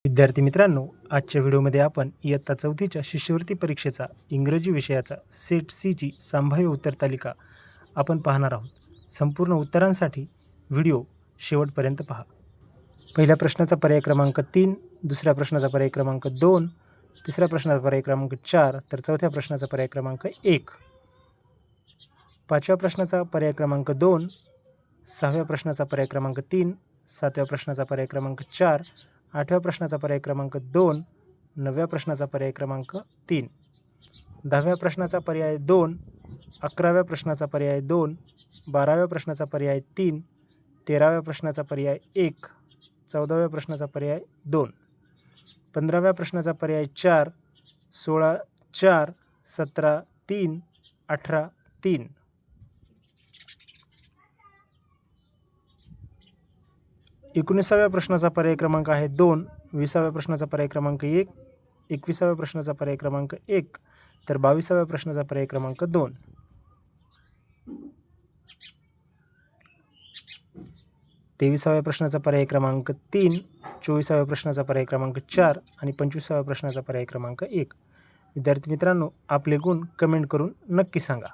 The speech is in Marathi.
विद्यार्थी मित्रांनो, आजच्या व्हिडिओमध्ये आपण इयत्ता 4थीच्या शिष्यवृत्ती परीक्षेचा इंग्रजी विषयाचा सेट सीची संभाव्य उत्तर तालिका आपण पाहणार आहोत. संपूर्ण उत्तरांसाठी व्हिडिओ शेवटपर्यंत पहा. पहिल्या प्रश्नाचा पर्याय क्रमांक 3, दुसऱ्या प्रश्नाचा पर्याय क्रमांक 2, तिसऱ्या प्रश्नाचा पर्याय क्रमांक 4, तर चौथ्या प्रश्नाचा पर्याय क्रमांक 1. पाचव्या प्रश्नाचा पर्याय क्रमांक 2, सहाव्या प्रश्नाचा पर्याय क्रमांक 3, सातव्या प्रश्नाचा पर्याय क्रमांक 4, आठव्या प्रश्नाचा पर्याय क्रमांक 2, नवव्या प्रश्नाचा पर्याय क्रमांक 3, 10व्या प्रश्नाचा पर्याय 2, 11व्या प्रश्नाचा पर्याय 2, 12व्या प्रश्नाचा पर्याय 3, 13व्या प्रश्नाचा पर्याय 1, 14व्या प्रश्नाचा पर्याय 2, 15व्या प्रश्नाचा पर्याय 4, 16, 4, 17, 3, 18, 3. 19व्या प्रश्नाचा पर्याय क्रमांक आहे 2, 20व्या प्रश्नाचा पर्याय क्रमांक 1, 21व्या प्रश्नाचा पर्याय क्रमांक 1, तर 22व्या प्रश्नाचा पर्याय क्रमांक 2. 23व्या प्रश्नाचा पर्याय क्रमांक 3, 24व्या प्रश्नाचा पर्याय क्रमांक 4 आणि 25व्या प्रश्नाचा पर्याय क्रमांक 1. विद्यार्थी मित्रांनो, आपले गुण कमेंट करून नक्की सांगा.